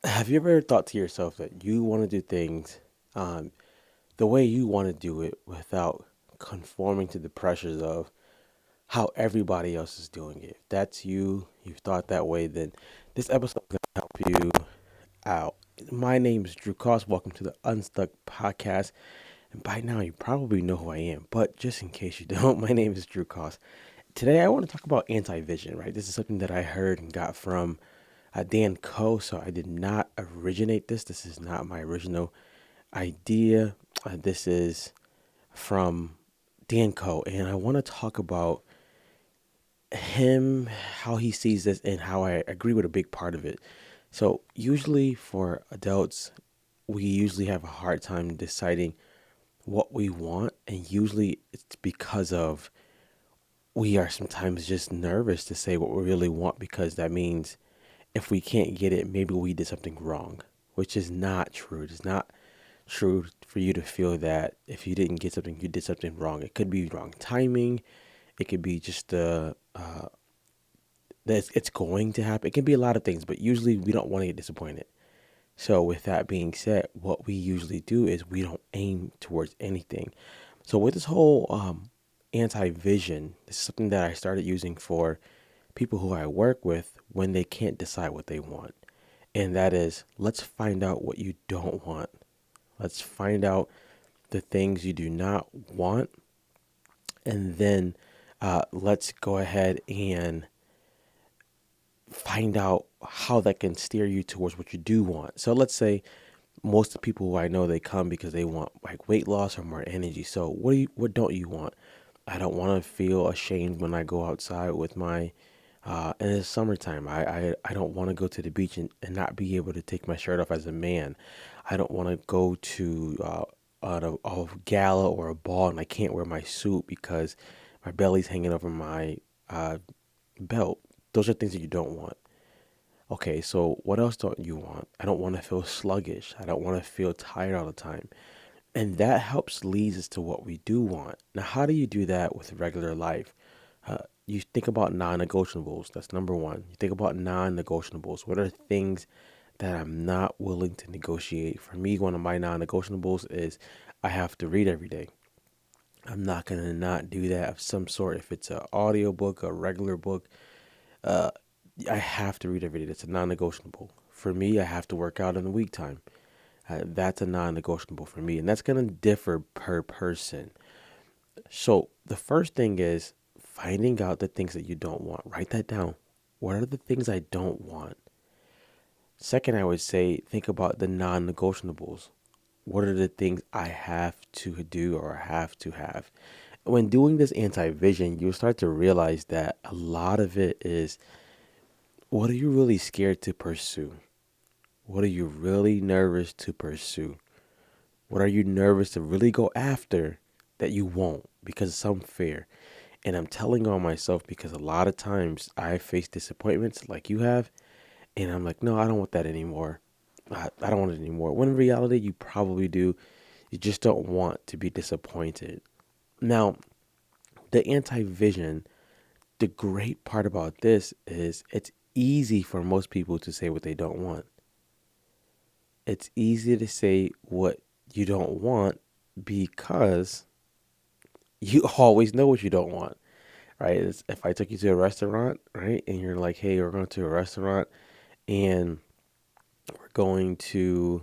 Have you ever thought to yourself that you want to do things um, the way you want to do it without conforming to the pressures of how everybody else is doing it? If that's you, you've thought that way, then this episode is going to help you out. My name is Drew Cost. Welcome to the Unstuck Podcast. And by now, you probably know who I am, but just in case you don't, my name is Drew Cost. Today, I want to talk about anti-vision, right? This is something that I heard and got from Dan Coe, so I did not originate this. This is not my original idea. This is from Dan Coe, and I want to talk about him, how he sees this, and how I agree with a big part of it. So, usually for adults, we usually have a hard time deciding what we want, and usually it's because of we are sometimes just nervous to say what we really want because that means if we can't get it, maybe we did something wrong, which is not true. It's not true for you to feel that if you didn't get something, you did something wrong. It could be wrong timing. It could be just that it's going to happen. It can be a lot of things, but usually we don't want to get disappointed. So with that being said, what we usually do is we don't aim towards anything. So with this whole anti-vision, this is something that I started using for people who I work with when they can't decide what they want. And that is, let's find out what you don't want. Let's find out the things you do not want. And then let's go ahead and find out how that can steer you towards what you do want. So let's say most of the people who I know, they come because they want like weight loss or more energy. So what don't you want? I don't want to feel ashamed when I go outside with my and it's summertime. I don't want to go to the beach and not be able to take my shirt off as a man. I don't want to go to a gala or a ball and I can't wear my suit because my belly's hanging over my uh, belt. Those are things that you don't want. Okay, so what else don't you want? I don't want to feel sluggish. I don't want to feel tired all the time. And that helps leads us to what we do want. Now, how do you do that with regular life? You think about non-negotiables. That's number one. You think about non-negotiables. What are things that I'm not willing to negotiate? For me, one of my non-negotiables is I have to read every day. I'm not gonna not do that of some sort. If it's an audio book, a regular book, uh, I have to read every day. That's a non-negotiable. For me, I have to work out in the week time. That's a non-negotiable for me, and that's gonna differ per person. So the first thing is finding out the things that you don't want. Write that down. What are the things I don't want? Second, I would say think about the non-negotiables. What are the things I have to do or have to have? When doing this anti-vision, you'll start to realize that a lot of it is what are you really scared to pursue? What are you really nervous to pursue? What are you nervous to really go after that you won't because of some fear? And I'm telling on myself because a lot of times I face disappointments like you have, and I'm like, no, I don't want that anymore. I don't want it anymore. When in reality, you probably do. You just don't want to be disappointed. Now, the anti vision, the great part about this is it's easy for most people to say what they don't want. It's easy to say what you don't want because you always know what you don't want, right? It's, if I took you to a restaurant, right, and you're like, hey, we're going to a restaurant and we're going to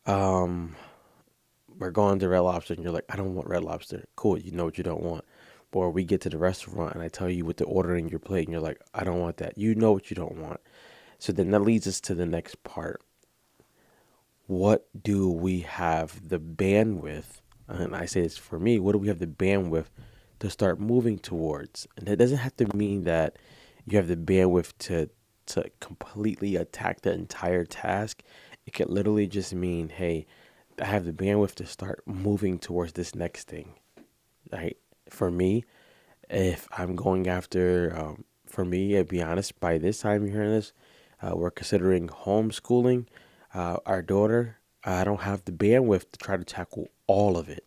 um we're going to Red Lobster and you're like, I don't want Red Lobster. Cool, you know what you don't want. Or we get to the restaurant and I tell you what to order in your plate and you're like, I don't want that. You know what you don't want. So then that leads us to the next part. What do we have the bandwidth? And I say this for me, what do we have the bandwidth to start moving towards? And that doesn't have to mean that you have the bandwidth to completely attack the entire task. It could literally just mean, hey, I have the bandwidth to start moving towards this next thing. Right? For me, if I'm going after, for me, to be honest, by this time you're hearing this, we're considering homeschooling our daughter. I don't have the bandwidth to try to tackle all of it,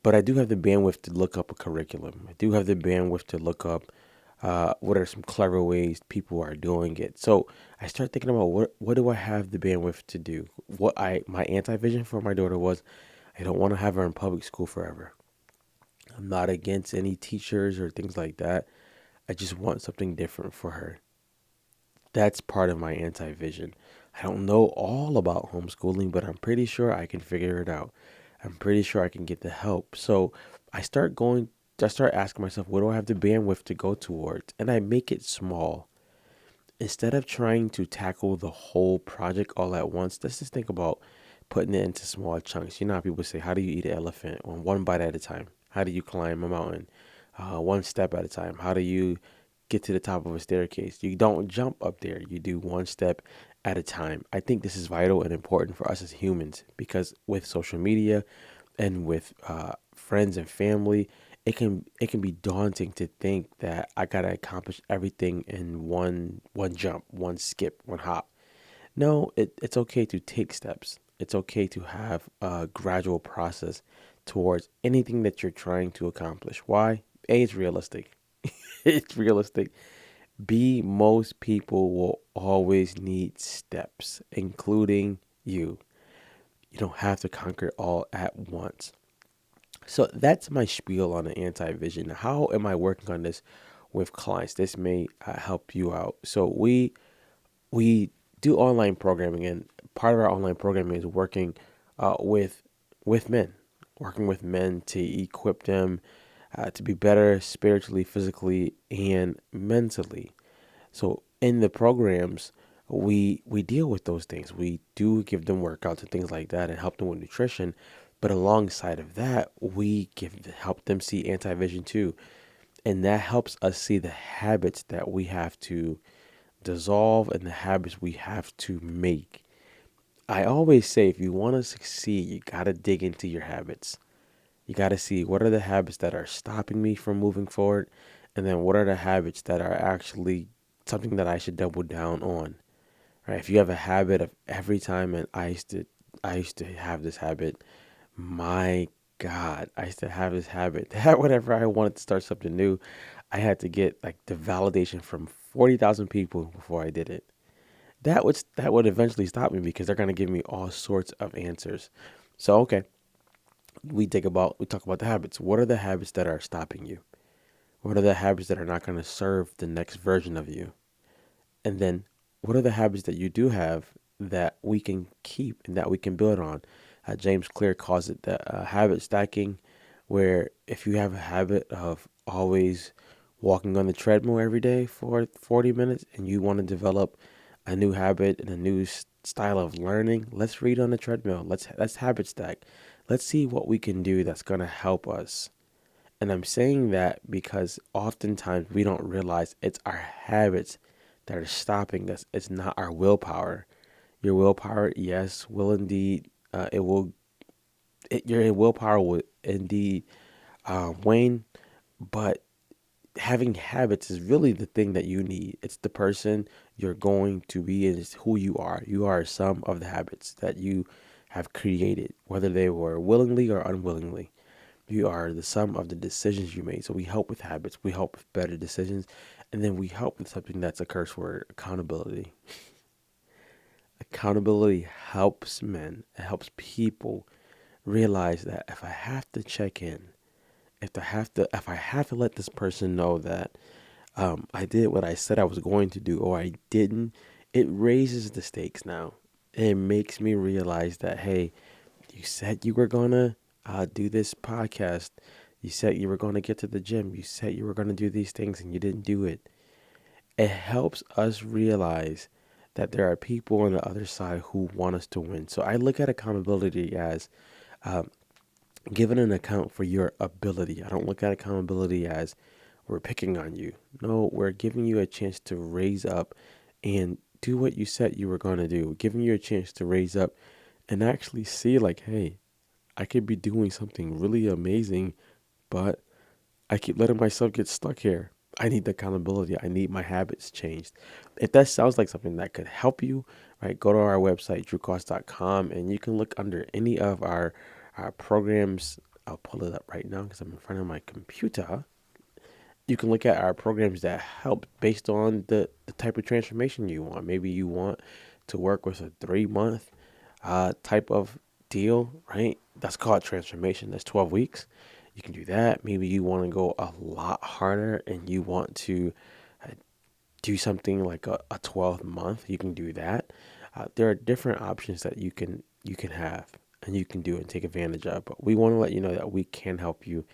but I do have the bandwidth to look up a curriculum. I do have the bandwidth to look up What are some clever ways people are doing it? So I start thinking about what do I have the bandwidth to do? My anti-vision for my daughter was I don't want to have her in public school forever. I'm not against any teachers or things like that. I just want something different for her. That's part of my anti-vision. I don't know all about homeschooling, but I'm pretty sure I can figure it out. I'm pretty sure I can get the help. So I start going, I start asking myself, what do I have the bandwidth to go towards? And I make it small. Instead of trying to tackle the whole project all at once, let's just think about putting it into small chunks. You know how people say, how do you eat an elephant? One bite at a time. How do you climb a mountain? One step at a time. How do you get to the top of a staircase? You don't jump up there. You do one step at a time. I think this is vital and important for us as humans because with social media and with friends and family, it can be daunting to think that I gotta accomplish everything in one jump, one skip, one hop. No, it's okay to take steps. It's okay to have a gradual process towards anything that you're trying to accomplish. Why? A, it's realistic. It's realistic. B, most people will always need steps, including you. You don't have to conquer it all at once. So that's my spiel on the anti-vision. How am I working on this with clients? This may help you out. So we do online programming, and part of our online programming is working with men, working with men to equip them to be better spiritually, physically, and mentally. So in the programs, we deal with those things. We do give them workouts and things like that, and help them with nutrition. But alongside of that, we help them see anti-vision too, and that helps us see the habits that we have to dissolve and the habits we have to make. I always say if you want to succeed, you got to dig into your habits. You got to see what are the habits that are stopping me from moving forward, and then what are the habits that are actually something that I should double down on. Right? If you have a habit of every time, and I used to have this habit. My God, I used to have this habit that whenever I wanted to start something new, I had to get like the validation from 40,000 people before I did it. That would eventually stop me because they're gonna give me all sorts of answers. So okay, we talk about the habits. What are the habits that are stopping you? What are the habits that are not gonna serve the next version of you? And then what are the habits that you do have that we can keep and that we can build on? James Clear calls it the habit stacking, where if you have a habit of always walking on the treadmill every day for 40 minutes and you want to develop a new habit and a new style of learning, let's read on the treadmill. Let's habit stack. Let's see what we can do that's going to help us. And I'm saying that because oftentimes we don't realize it's our habits that are stopping us. It's not our willpower. Your willpower, yes, will indeed, your willpower will indeed wane, but having habits is really the thing that you need. It's the person you're going to be and it's who you are. You are some of the habits that you have created, whether they were willingly or unwillingly. You are the sum of the decisions you made. So we help with habits, we help with better decisions, and then we help with something that's a curse word, accountability. Accountability helps men, it helps people realize that if I have to check in, if I have to let this person know that I did what I said I was going to do or I didn't, it raises the stakes now. It makes me realize that, hey, you said you were gonna do this podcast. You said you were gonna get to the gym. You said you were gonna do these things and you didn't do it. It helps us realize that there are people on the other side who want us to win. So I look at accountability as um, giving an account for your ability. I don't look at accountability as we're picking on you. No, we're giving you a chance to raise up and do what you said you were going to do. Giving you a chance to raise up and actually see, like, hey, I could be doing something really amazing, but I keep letting myself get stuck here. I need the accountability. I need my habits changed. If that sounds like something that could help you, right, go to our website, drewcost.com, and you can look under any of our programs. I'll pull it up right now because I'm in front of my computer. you can look at our programs that help based on the type of transformation you want. Maybe you want to work with a 3 month type of deal, right? That's called transformation. That's 12 weeks. You can do that. Maybe you want to go a lot harder and you want to uh, do something like a 12 month. You can do that. There are different options that you can have and you can do and take advantage of. But we want to let you know that we can help you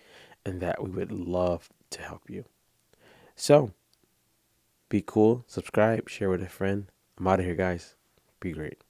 and that we would love to help you. So be cool, subscribe, share with a friend. I'm out of here, guys. Be great.